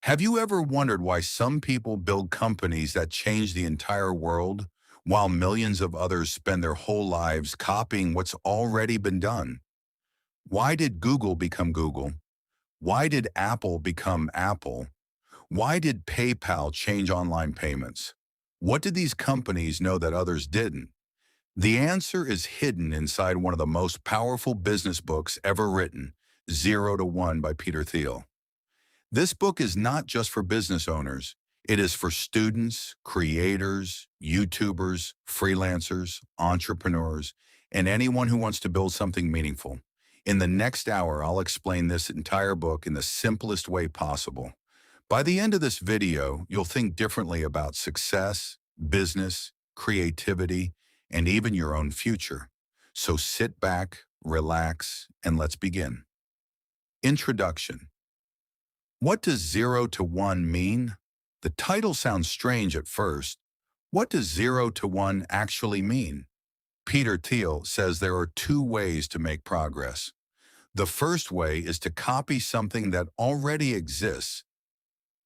Have you ever wondered why some people build companies that change the entire world, while millions of others spend their whole lives copying what's already been done? Why did Google become Google? Why did Apple become Apple? Why did PayPal change online payments? What did these companies know that others didn't? The answer is hidden inside one of the most powerful business books ever written, Zero to One by Peter Thiel. This book is not just for business owners. It is for students, creators, YouTubers, freelancers, entrepreneurs, and anyone who wants to build something meaningful. In the next hour, I'll explain this entire book in the simplest way possible. By the end of this video, you'll think differently about success, business, creativity, and even your own future. So sit back, relax, and let's begin. Introduction. What does 0 to 1 mean? The title sounds strange at first. What does 0 to 1 actually mean? Peter Thiel says there are two ways to make progress. The first way is to copy something that already exists.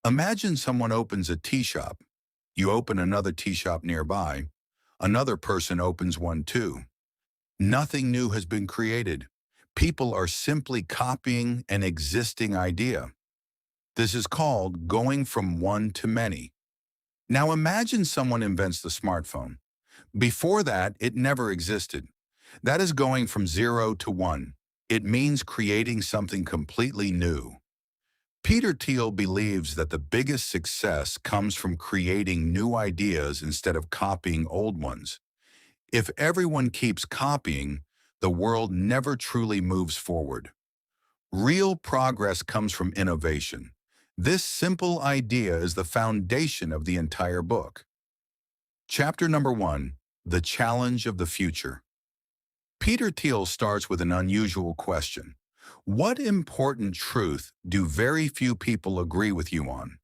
Imagine someone opens a tea shop. You open another tea shop nearby. Another person opens one too. Nothing new has been created. People are simply copying an existing idea. This is called going from one to many. Now imagine someone invents the smartphone. Before that, it never existed. That is going from 0 to 1. It means creating something completely new. Peter Thiel believes that the biggest success comes from creating new ideas instead of copying old ones. If everyone keeps copying, the world never truly moves forward. Real progress comes from innovation. This simple idea is the foundation of the entire book. Chapter number 1, The Challenge of the Future. Peter Thiel starts with an unusual question. What important truth do very few people agree with you on?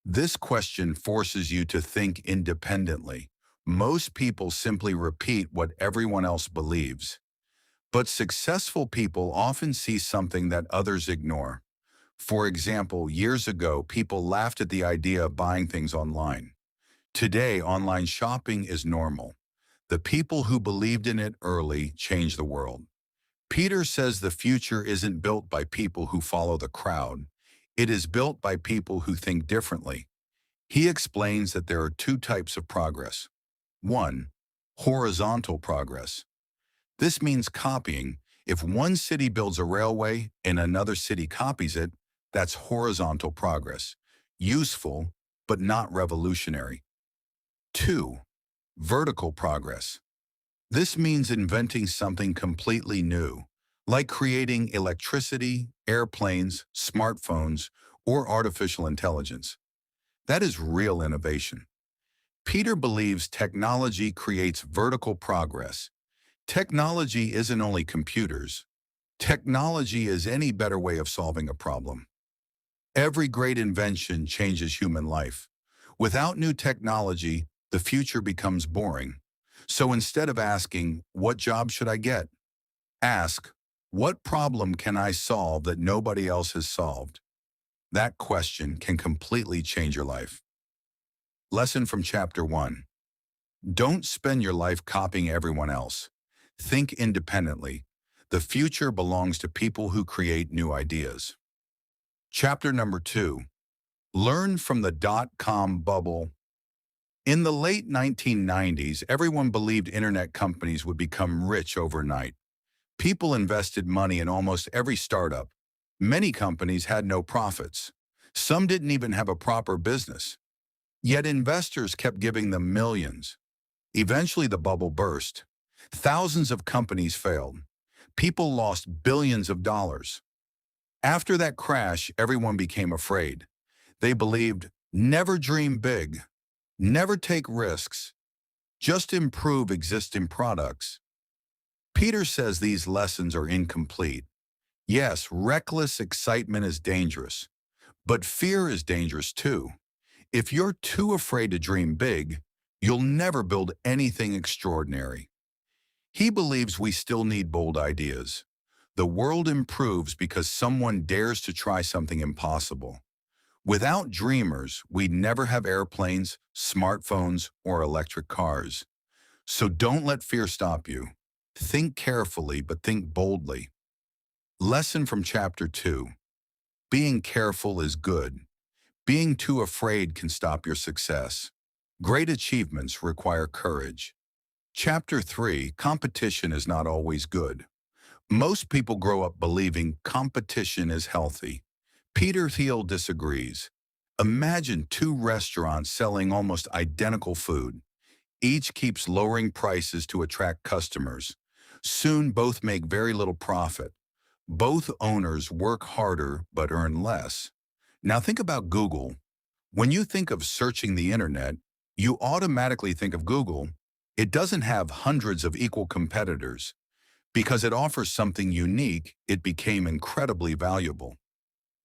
This question forces you to think independently. Most people simply repeat what everyone else believes. But successful people often see something that others ignore. For example, years ago, people laughed at the idea of buying things online. Today, online shopping is normal. The people who believed in it early changed the world. Peter says the future isn't built by people who follow the crowd. It is built by people who think differently. He explains that there are two types of progress. 1. Horizontal progress. This means copying. If one city builds a railway and another city copies it, that's horizontal progress. Useful, but not revolutionary. 2. Vertical progress. This means inventing something completely new, like creating electricity, airplanes, smartphones, or artificial intelligence. That is real innovation. Peter believes technology creates vertical progress. Technology isn't only computers. Technology is any better way of solving a problem. Every great invention changes human life. Without new technology, the future becomes boring. So instead of asking, what job should I get? Ask, what problem can I solve that nobody else has solved? That question can completely change your life. Lesson from Chapter 1. Don't spend your life copying everyone else. Think independently. The future belongs to people who create new ideas. Chapter number 2. Learn from the dot-com bubble. In the late 1990s, everyone believed internet companies would become rich overnight. People invested money in almost every startup. Many companies had no profits. Some didn't even have a proper business. Yet investors kept giving them millions. Eventually, the bubble burst. Thousands of companies failed. People lost billions of dollars. After that crash, everyone became afraid. They believed, never dream big, never take risks, just improve existing products. Peter says these lessons are incomplete. Yes, reckless excitement is dangerous, but fear is dangerous too. If you're too afraid to dream big, you'll never build anything extraordinary. He believes we still need bold ideas. The world improves because someone dares to try something impossible. Without dreamers, we'd never have airplanes, smartphones, or electric cars. So don't let fear stop you. Think carefully, but think boldly. Lesson from Chapter 2. Being careful is good. Being too afraid can stop your success. Great achievements require courage. Chapter 3. Competition is not always good. Most people grow up believing competition is healthy. Peter Thiel disagrees. Imagine two restaurants selling almost identical food. Each keeps lowering prices to attract customers. Soon both make very little profit. Both owners work harder but earn less. Now think about Google. When you think of searching the internet, you automatically think of Google. It doesn't have hundreds of equal competitors. Because it offers something unique, it became incredibly valuable.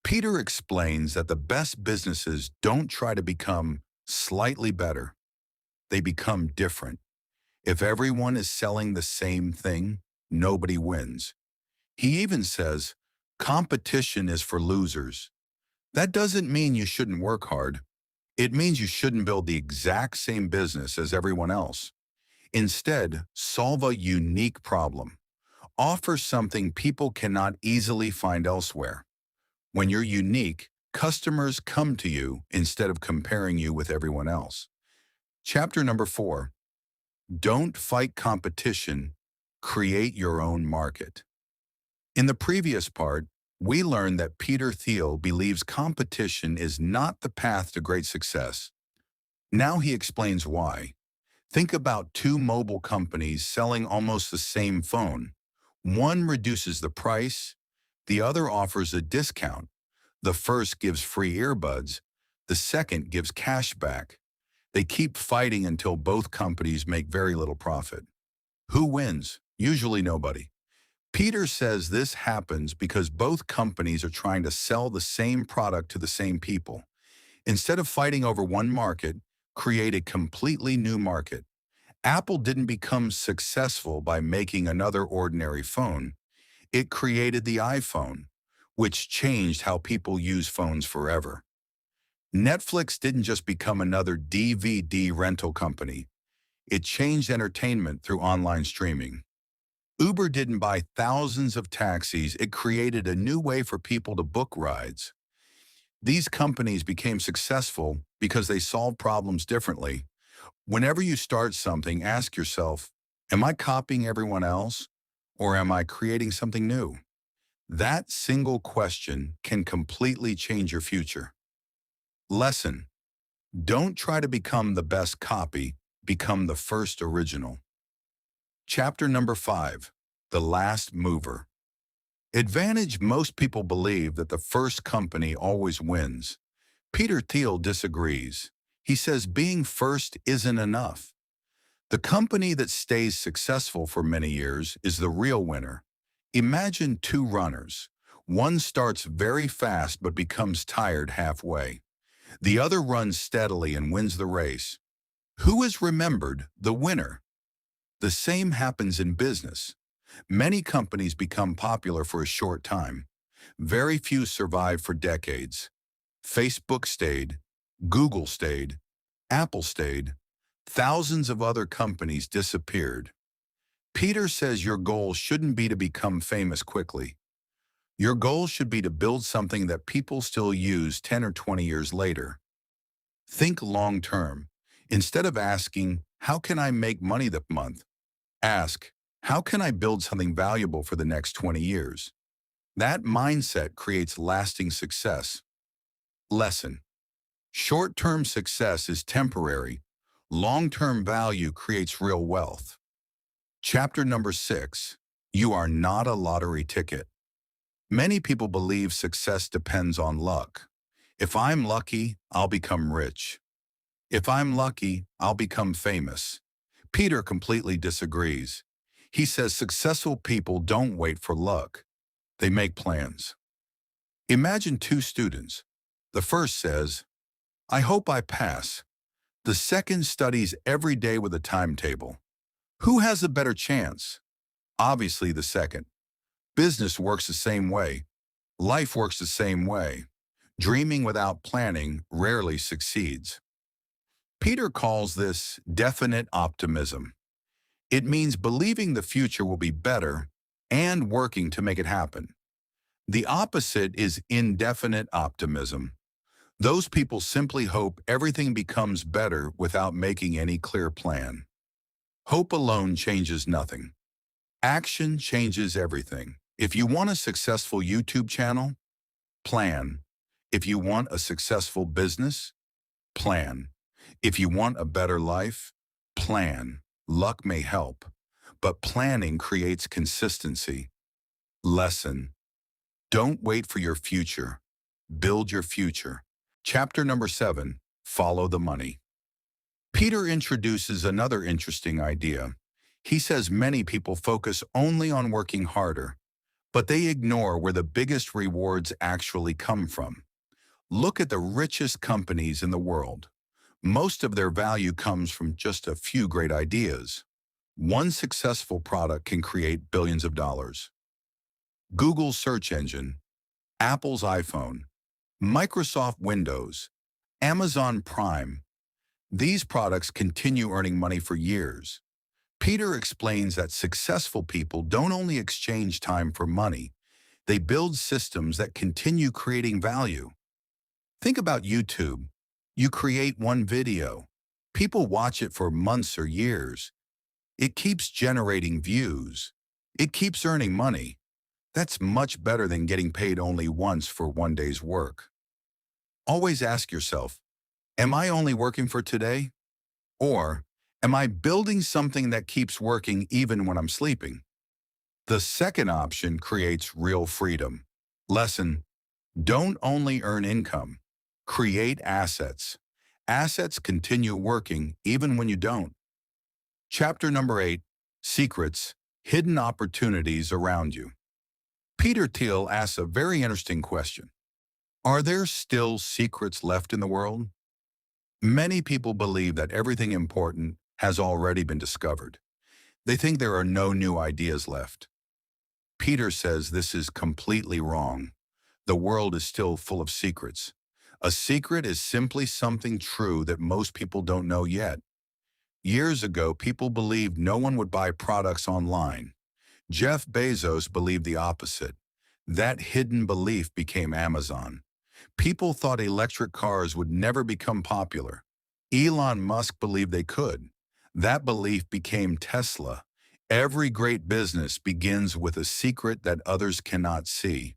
Peter explains that the best businesses don't try to become slightly better. They become different. If everyone is selling the same thing, nobody wins. He even says, competition is for losers. That doesn't mean you shouldn't work hard. It means you shouldn't build the exact same business as everyone else. Instead, solve a unique problem. Offer something people cannot easily find elsewhere. When you're unique, customers come to you instead of comparing you with everyone else. Chapter number 4. Don't fight competition. Create your own market. In the previous part, we learned that Peter Thiel believes competition is not the path to great success. Now he explains why. Think about two mobile companies selling almost the same phone. One reduces the price, the other offers a discount. The first gives free earbuds, the second gives cash back. They keep fighting until both companies make very little profit. Who wins? Usually nobody. Peter says this happens because both companies are trying to sell the same product to the same people. Instead of fighting over one market, create a completely new market. Apple didn't become successful by making another ordinary phone. It created the iPhone, which changed how people use phones forever. Netflix didn't just become another DVD rental company. It changed entertainment through online streaming. Uber didn't buy thousands of taxis. It created a new way for people to book rides. These companies became successful because they solved problems differently. Whenever you start something, ask yourself, am I copying everyone else, or am I creating something new? That single question can completely change your future. Lesson: don't try to become the best copy, become the first original. Chapter number 5. The Last Mover. Advantage: most people believe that the first company always wins. Peter Thiel disagrees. He says being first isn't enough. The company that stays successful for many years is the real winner. Imagine two runners. One starts very fast but becomes tired halfway. The other runs steadily and wins the race. Who is remembered? The winner. The same happens in business. Many companies become popular for a short time. Very few survive for decades. Facebook stayed, Google stayed, Apple stayed. Thousands of other companies disappeared. Peter says your goal shouldn't be to become famous quickly. Your goal should be to build something that people still use 10 or 20 years later. Think long term. Instead of asking, how can I make money that month? Ask, how can I build something valuable for the next 20 years? That mindset creates lasting success. Lesson: short-term success is temporary. Long-term value creates real wealth. Chapter number 6. You are not a lottery ticket. Many people believe success depends on luck. If I'm lucky, I'll become rich. If I'm lucky, I'll become famous. Peter completely disagrees. He says successful people don't wait for luck. They make plans. Imagine two students. The first says, I hope I pass. The second studies every day with a timetable. Who has a better chance? Obviously the second. Business works the same way. Life works the same way. Dreaming without planning rarely succeeds. Peter calls this definite optimism. It means believing the future will be better and working to make it happen. The opposite is indefinite optimism. Those people simply hope everything becomes better without making any clear plan. Hope alone changes nothing. Action changes everything. If you want a successful YouTube channel, plan. If you want a successful business, plan. If you want a better life, plan. Luck may help, but planning creates consistency. Lesson: don't wait for your future. Build your future. Chapter number 7, follow the money. Peter introduces another interesting idea. He says many people focus only on working harder, but they ignore where the biggest rewards actually come from. Look at the richest companies in the world. Most of their value comes from just a few great ideas. One successful product can create billions of dollars. Google's search engine, Apple's iPhone, Microsoft Windows, Amazon Prime. These products continue earning money for years. Peter explains that successful people don't only exchange time for money, they build systems that continue creating value. Think about YouTube. You create one video. People watch it for months or years. It keeps generating views. It keeps earning money. That's much better than getting paid only once for one day's work. Always ask yourself, am I only working for today? Or am I building something that keeps working even when I'm sleeping? The second option creates real freedom. Lesson: don't only earn income. Create assets. Assets continue working even when you don't. Chapter number 8, secrets, hidden opportunities around you. Peter Thiel asks a very interesting question. Are there still secrets left in the world? Many people believe that everything important has already been discovered. They think there are no new ideas left. Peter says this is completely wrong. The world is still full of secrets. A secret is simply something true that most people don't know yet. Years ago, people believed no one would buy products online. Jeff Bezos believed the opposite. That hidden belief became Amazon. People thought electric cars would never become popular. Elon Musk believed they could. That belief became Tesla. Every great business begins with a secret that others cannot see.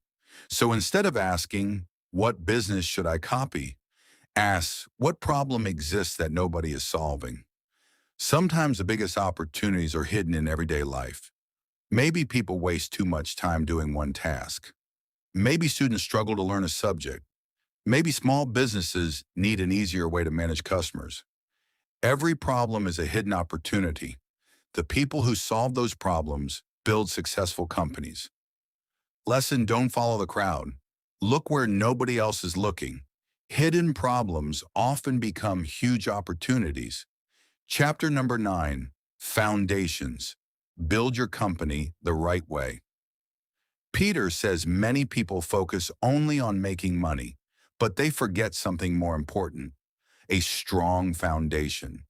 So instead of asking, what business should I copy? Ask, what problem exists that nobody is solving? Sometimes the biggest opportunities are hidden in everyday life. Maybe people waste too much time doing one task. Maybe students struggle to learn a subject. Maybe small businesses need an easier way to manage customers. Every problem is a hidden opportunity. The people who solve those problems build successful companies. Lesson: don't follow the crowd. Look where nobody else is looking. Hidden problems often become huge opportunities. Chapter number 9, foundations. Build your company the right way. Peter says many people focus only on making money, but they forget something more important: a strong foundation.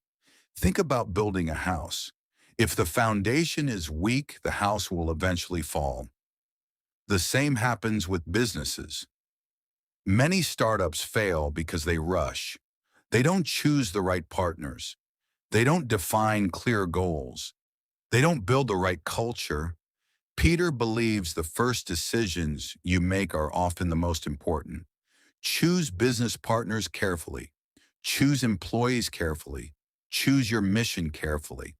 Think about building a house. If the foundation is weak, the house will eventually fall. The same happens with businesses. Many startups fail because they rush. They don't choose the right partners. They don't define clear goals. They don't build the right culture. Peter believes the first decisions you make are often the most important. Choose business partners carefully. Choose employees carefully. Choose your mission carefully.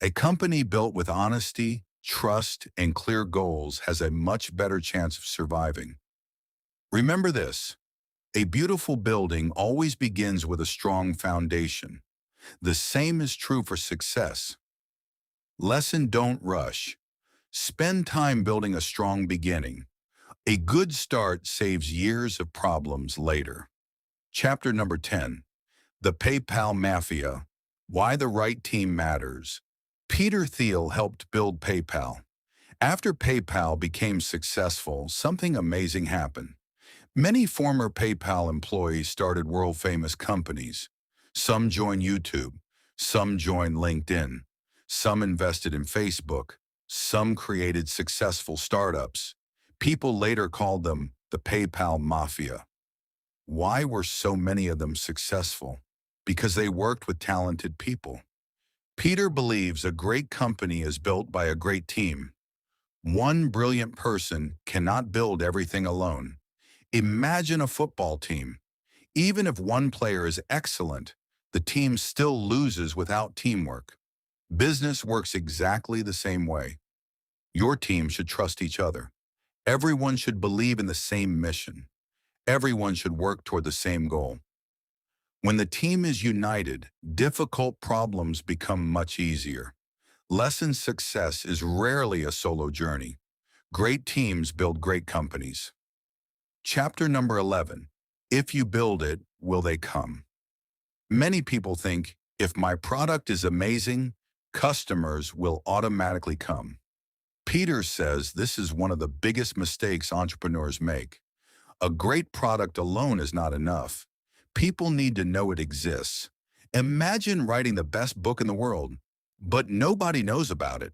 A company built with honesty, trust, and clear goals has a much better chance of surviving. Remember this: a beautiful building always begins with a strong foundation. The same is true for success. Lesson: don't rush. Spend time building a strong beginning. A good start saves years of problems later. Chapter number 10, the PayPal Mafia, why the right team matters. Peter Thiel helped build PayPal. After PayPal became successful, something amazing happened. Many former PayPal employees started world-famous companies. Some joined YouTube, some joined LinkedIn, some invested in Facebook, some created successful startups. People later called them the PayPal Mafia. Why were so many of them successful? Because they worked with talented people. Peter believes a great company is built by a great team. One brilliant person cannot build everything alone. Imagine a football team. Even if one player is excellent, the team still loses without teamwork. Business works exactly the same way. Your team should trust each other. Everyone should believe in the same mission. Everyone should work toward the same goal. When the team is united, difficult problems become much easier. Lesson success is rarely a solo journey. Great teams build great companies. Chapter number 11. If you build it, will they come? Many people think, if my product is amazing, customers will automatically come. Peter says this is one of the biggest mistakes entrepreneurs make. A great product alone is not enough. People need to know it exists. Imagine writing the best book in the world, but nobody knows about it.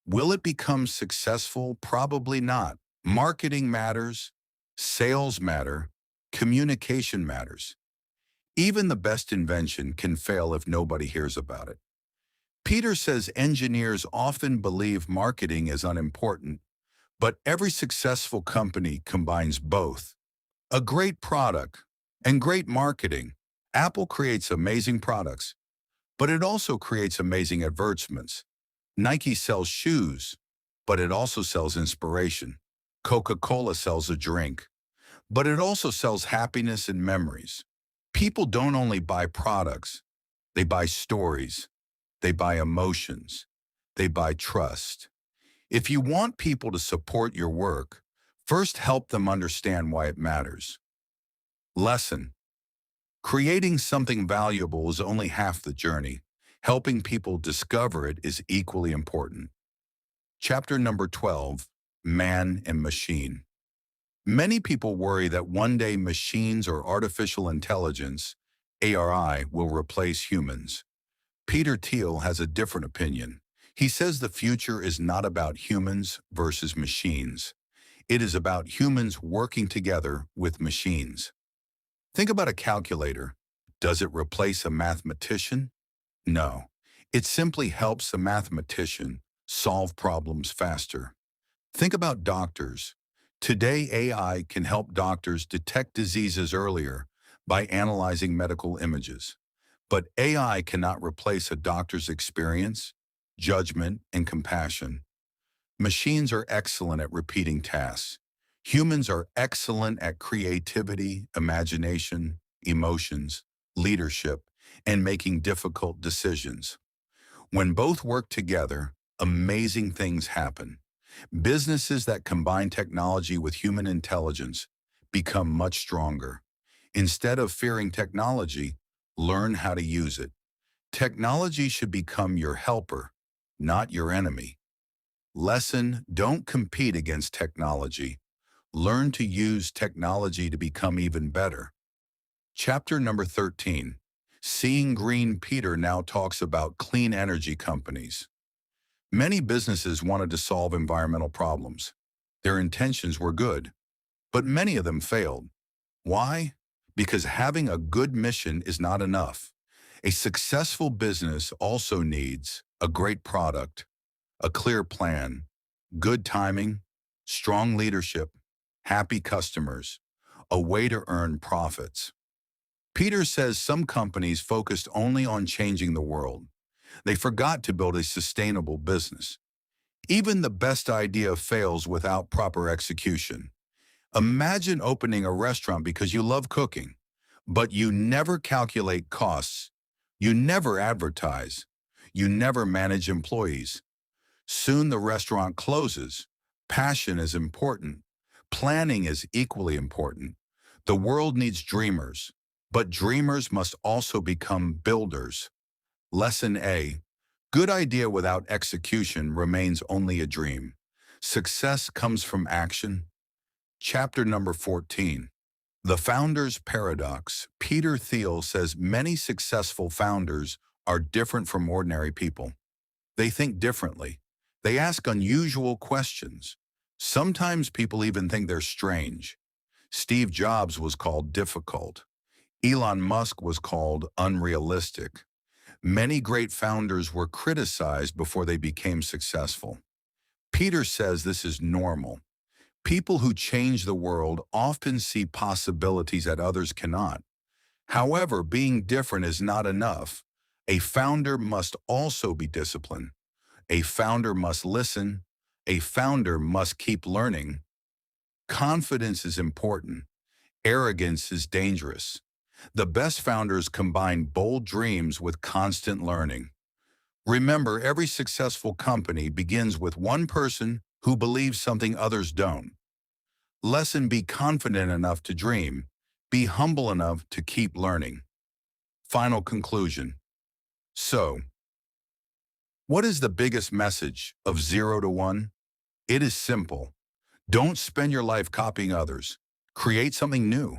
Will it become successful? Probably not. Marketing matters, sales matter, communication matters. Even the best invention can fail if nobody hears about it. Peter says engineers often believe marketing is unimportant, but every successful company combines both. A great product and great marketing. Apple creates amazing products, but it also creates amazing advertisements. Nike sells shoes, but it also sells inspiration. Coca-Cola sells a drink, but it also sells happiness and memories. People don't only buy products, they buy stories, they buy emotions, they buy trust. If you want people to support your work, first help them understand why it matters. Lesson: creating something valuable is only half the journey. Helping people discover it is equally important. Chapter number 12, Man and Machine. Many people worry that one day machines or artificial intelligence, ARI, will replace humans. Peter Thiel has a different opinion. He says the future is not about humans versus machines. It is about humans working together with machines. Think about a calculator. Does it replace a mathematician? No. It simply helps a mathematician solve problems faster. Think about doctors. Today, AI can help doctors detect diseases earlier by analyzing medical images. But AI cannot replace a doctor's experience, judgment, and compassion. Machines are excellent at repeating tasks. Humans are excellent at creativity, imagination, emotions, leadership, and making difficult decisions. When both work together, amazing things happen. Businesses that combine technology with human intelligence become much stronger. Instead of fearing technology, learn how to use it. Technology should become your helper, not your enemy. Lesson: don't compete against technology. Learn to use technology to become even better. Chapter number 13. Seeing Green. Peter now talks about clean energy companies. Many businesses wanted to solve environmental problems. Their intentions were good, but many of them failed. Why? Because having a good mission is not enough. A successful business also needs a great product, a clear plan, good timing, strong leadership, happy customers, a way to earn profits. Peter says some companies focused only on changing the world. They forgot to build a sustainable business. Even the best idea fails without proper execution. Imagine opening a restaurant because you love cooking, but you never calculate costs, you never advertise, you never manage employees. Soon the restaurant closes. Passion is important. Planning is equally important. The world needs dreamers, but dreamers must also become builders. Lesson A: good idea without execution remains only a dream. Success comes from action. Chapter number 14. The Founder's Paradox. Peter Thiel says many successful founders are different from ordinary people. They think differently. They ask unusual questions. Sometimes people even think they're strange. Steve Jobs was called difficult. Elon Musk was called unrealistic. Many great founders were criticized before they became successful. Peter says this is normal. People who change the world often see possibilities that others cannot. However, being different is not enough. A founder must also be disciplined. A founder must listen. A founder must keep learning. Confidence is important. Arrogance is dangerous. The best founders combine bold dreams with constant learning. Remember, every successful company begins with one person who believes something others don't. Lesson: be confident enough to dream. Be humble enough to keep learning. Final conclusion. So, what is the biggest message of 0 to 1? It is simple. Don't spend your life copying others. Create something new.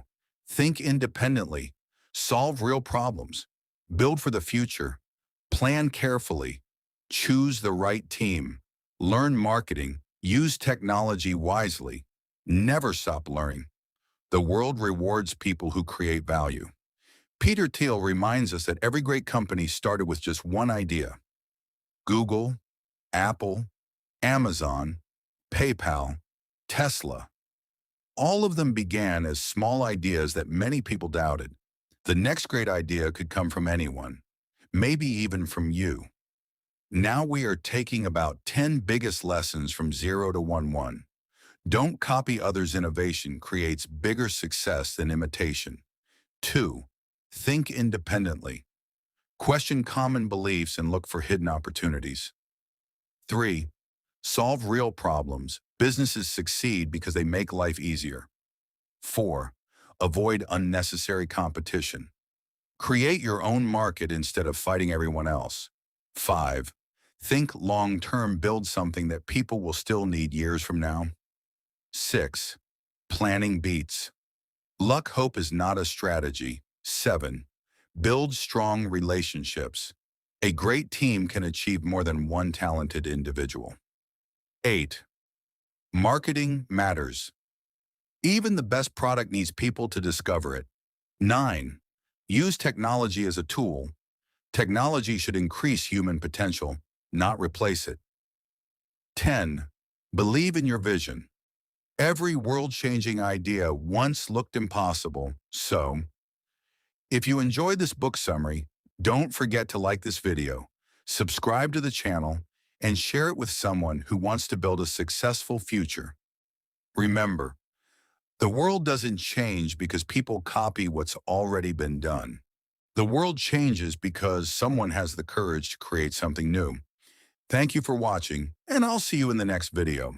Think independently. Solve real problems. Build for the future. Plan carefully. Choose the right team. Learn marketing. Use technology wisely. Never stop learning. The world rewards people who create value. Peter Thiel reminds us that every great company started with just one idea. Google, Apple, Amazon, PayPal, Tesla. All of them began as small ideas that many people doubted. The next great idea could come from anyone, maybe even from you. Now we are taking about 10 biggest lessons from 0 to 1. Don't copy others' innovation creates bigger success than imitation. 2. Think independently. Question common beliefs and look for hidden opportunities. 3. Solve real problems. Businesses succeed because they make life easier. 4. Avoid unnecessary competition. Create your own market instead of fighting everyone else. 5. Think long-term. Build something that people will still need years from now. 6. Planning beats luck. Hope is not a strategy. 7. Build strong relationships. A great team can achieve more than one talented individual. 8. Marketing matters. Even the best product needs people to discover it. 9. Use technology as a tool. Technology should increase human potential, not replace it. 10. Believe in your vision. Every world-changing idea once looked impossible, so if you enjoyed this book summary, don't forget to like this video, subscribe to the channel, and share it with someone who wants to build a successful future. Remember, the world doesn't change because people copy what's already been done. The world changes because someone has the courage to create something new. Thank you for watching, and I'll see you in the next video.